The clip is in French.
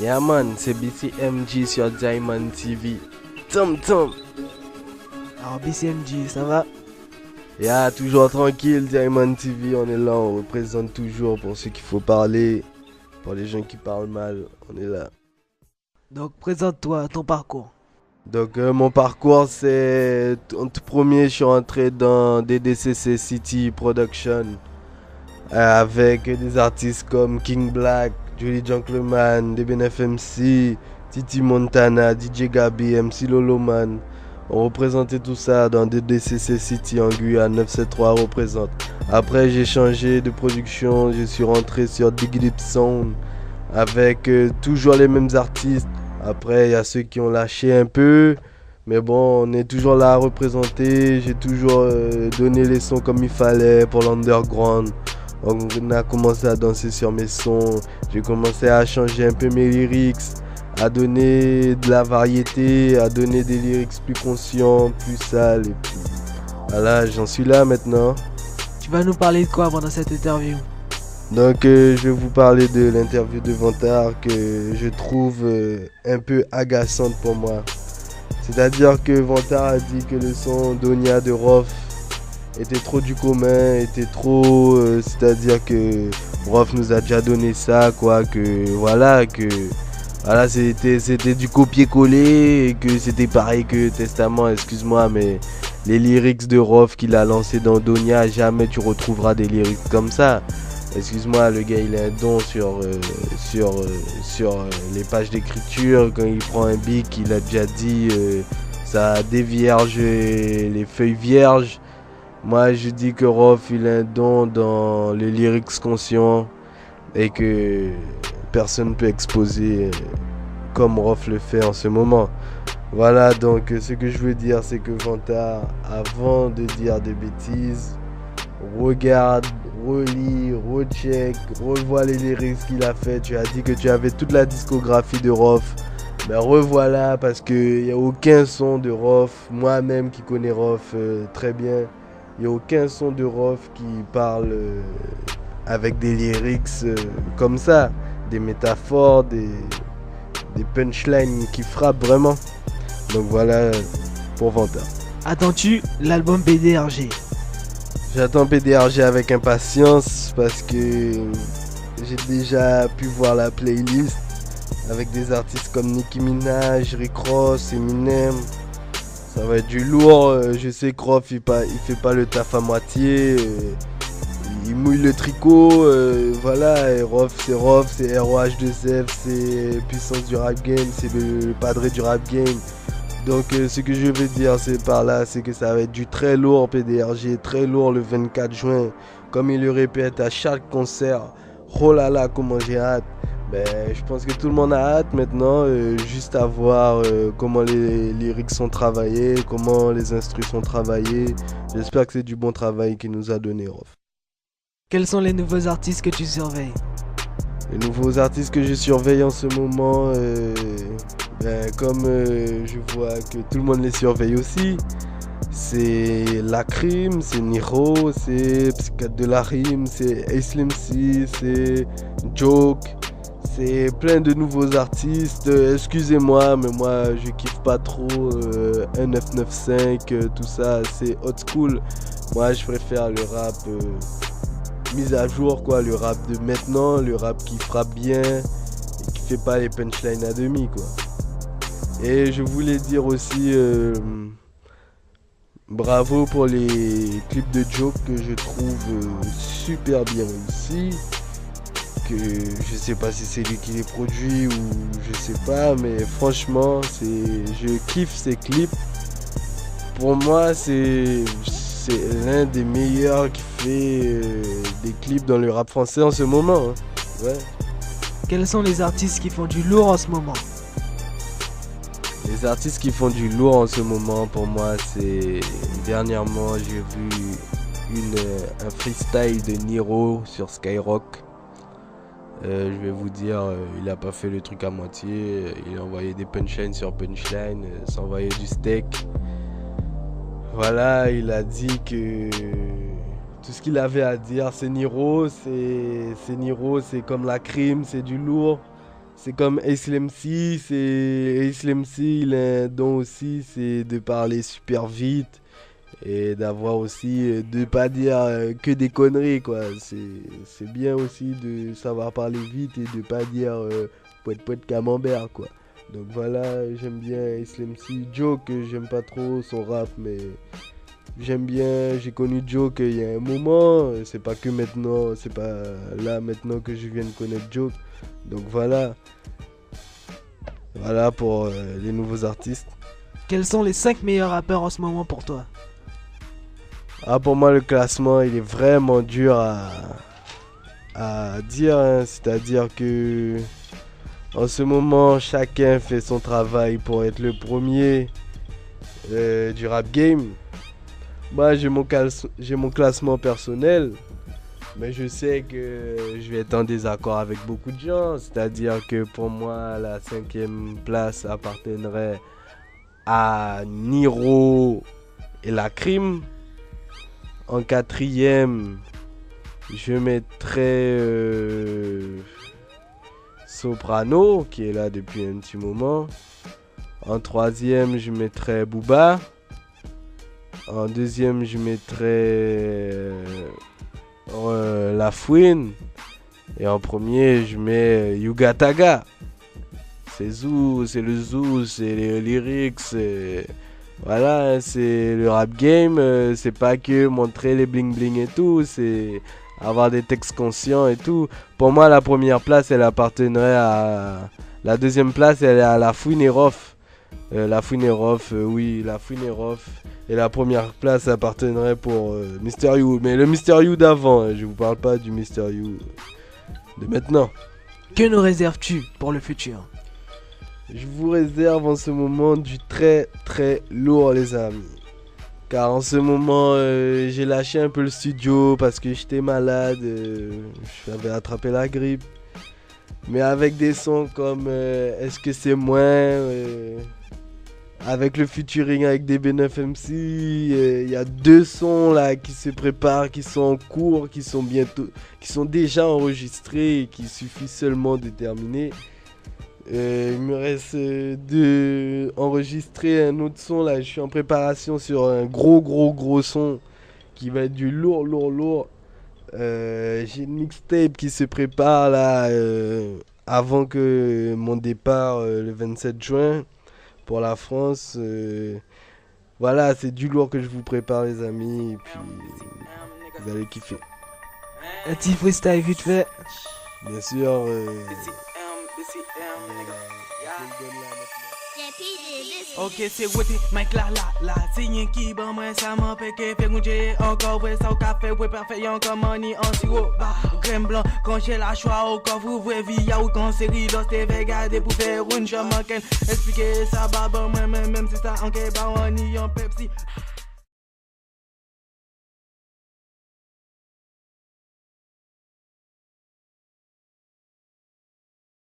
Yeah man, c'est BCMG sur Diamond TV. Tom Tom. Alors BCMG, ça va? Yeah, toujours tranquille, Diamond TV, on est là, on représente toujours pour ceux qu'il faut parler. Pour les gens qui parlent mal, on est là. Donc présente-toi, ton parcours. Donc mon parcours, c'est en tout premier, je suis entré dans DDCC City Production avec des artistes comme King Black, Julie Gentleman, DBNFMC, Titi Montana, DJ Gabi, MC Loloman. On représentait tout ça dans DDCC City en Guyane, 973 représente. Après j'ai changé de production, je suis rentré sur Big Lip Sound avec toujours les mêmes artistes. Après il y a ceux qui ont lâché un peu, mais bon on est toujours là à représenter. J'ai toujours donné les sons comme il fallait pour l'underground. On a commencé à danser sur mes sons, j'ai commencé à changer un peu mes lyrics, à donner de la variété, à donner des lyrics plus conscients, plus sales. Et puis voilà, j'en suis là maintenant. Tu vas nous parler de quoi pendant cette interview? Donc je vais vous parler de l'interview de Vantard que je trouve un peu agaçante pour moi. C'est-à-dire que Vantard a dit que le son Donia de Rof était trop du commun, était trop... c'est-à-dire que Rof nous a déjà donné ça, quoi, que voilà, c'était du copier-coller et que c'était pareil que Testament, excuse-moi, mais les lyrics de Rof qu'il a lancé dans Donia, jamais tu retrouveras des lyrics comme ça. Excuse-moi, le gars il a un don sur les pages d'écriture. Quand il prend un bic, il a déjà dit ça dévierge les feuilles vierges. Moi je dis que Rof il a un don dans les lyrics conscients et que personne ne peut exposer comme Rof le fait en ce moment. Voilà, donc ce que je veux dire c'est que Vantard, avant de dire des bêtises, regarde, relis, recheck, revois les lyrics qu'il a fait. Tu as dit que tu avais toute la discographie de Rof. Ben revoilà parce qu'il n'y a aucun son de Rof. Moi-même qui connais Rof très bien, il n'y a aucun son de Rof qui parle avec des lyrics comme ça. Des métaphores, des punchlines qui frappent vraiment. Donc voilà pour Vantard. Attends-tu l'album BDRG? J'attends PDRG avec impatience parce que j'ai déjà pu voir la playlist avec des artistes comme Nicki Minaj, Rick Ross, Eminem. Ça va être du lourd. Je sais que Rof il fait pas le taf à moitié. Il mouille le tricot. Voilà, et Rof, c'est ROH2F, c'est puissance du rap game, c'est le padré du rap game. Donc ce que je veux dire c'est par là, c'est que ça va être du très lourd PDRG, très lourd le 24 juin. Comme il le répète à chaque concert. Oh là là, comment j'ai hâte. Ben, je pense que tout le monde a hâte maintenant, juste à voir comment les lyrics sont travaillés, comment les instrus sont travaillés. J'espère que c'est du bon travail qu'il nous a donné, Rof. Quels sont les nouveaux artistes que tu surveilles? Les nouveaux artistes que je surveille en ce moment, comme je vois que tout le monde les surveille aussi, c'est Lacrim, c'est Niro, c'est Psychiatre de la Rime, c'est Slim C, c'est Joke, c'est plein de nouveaux artistes. Excusez-moi, mais moi je kiffe pas trop 1995, tout ça, c'est old school. Moi je préfère le rap mise à jour, quoi, le rap de maintenant, le rap qui frappe bien et qui fait pas les punchlines à demi, quoi. Et je voulais dire aussi bravo pour les clips de Joke que je trouve super bien réussis. Que je sais pas si c'est lui qui les produit ou je sais pas, mais franchement je kiffe ces clips. Pour moi c'est l'un des meilleurs qui fait des clips dans le rap français en ce moment, hein. Ouais. Quels sont les artistes qui font du lourd en ce moment? Les artistes qui font du lourd en ce moment, pour moi, c'est... Dernièrement, j'ai vu un freestyle de Niro sur Skyrock. Je vais vous dire, il a pas fait le truc à moitié. Il a envoyé des punchlines sur punchlines, s'envoyer du steak. Voilà, il a dit que tout ce qu'il avait à dire, c'est Niro, c'est comme la crime, c'est du lourd. c'est comme Ace MC, il a un don aussi, c'est de parler super vite et d'avoir aussi, de pas dire que des conneries quoi. C'est bien aussi de savoir parler vite et de pas dire poète camembert quoi. Donc voilà, j'aime bien Ace MC. Joke, j'aime pas trop son rap, mais j'aime bien, j'ai connu Joke il y a un moment, c'est pas que maintenant, c'est pas là maintenant que je viens de connaître Joke. Donc voilà pour les nouveaux artistes. Quels sont les 5 meilleurs rappeurs en ce moment pour toi? Ah, pour moi, le classement, il est vraiment dur à dire, hein. C'est-à-dire que en ce moment, chacun fait son travail pour être le premier du rap game. Moi, j'ai mon classement personnel, mais je sais que je vais être en désaccord avec beaucoup de gens. C'est-à-dire que pour moi, la 5e place appartiendrait à Niro et La Crime. En 4e, je mettrais Soprano, qui est là depuis un petit moment. En 3e, je mettrais Booba. En 2e, je mettrais La Fouine. Et en 1er, je mets Yuga Taga. C'est Zou, c'est le Zou, c'est les lyrics, voilà, c'est le rap game, c'est pas que montrer les bling bling et tout, c'est avoir des textes conscients et tout. Pour moi, la première place, elle appartiendrait à... La 2e place, elle est à La Fouine et Rof. La Fouine et Rof, oui, La Fouine et Rof. Et la première place appartiendrait pour Mr. You. Mais le Mr. You d'avant, hein, je vous parle pas du Mr. You de maintenant. Que nous réserves-tu pour le futur? Je vous réserve en ce moment du très très lourd les amis. Car en ce moment j'ai lâché un peu le studio parce que j'étais malade, j'avais attrapé la grippe. Mais avec des sons comme Est-ce que c'est moins avec le featuring avec DB9MC, il y a 2 sons là qui se préparent, qui sont en cours, qui sont déjà enregistrés et qui suffit seulement de terminer. Il me reste de enregistrer un autre son là, je suis en préparation sur un gros son qui va être du lourd. J'ai une mixtape qui se prépare là avant que mon départ le 27 juin pour la France. Voilà, c'est du lourd que je vous prépare les amis et puis vous allez kiffer. Un petit freestyle vite fait. Bien sûr. Ok, c'est Woody, Mike la, c'est rien qui ban moi, ça m'empêche que fait gonjer encore, ouais, ça au café, ouais, parfait, encore money en sirop, bah, crème blanc, quand j'ai la choix au coffre, vous voyez, via ou quand c'est rideau, c'était regarder pour faire une jambe, expliquer ça, bah, bon, même si ça, en bah, on y en Pepsi.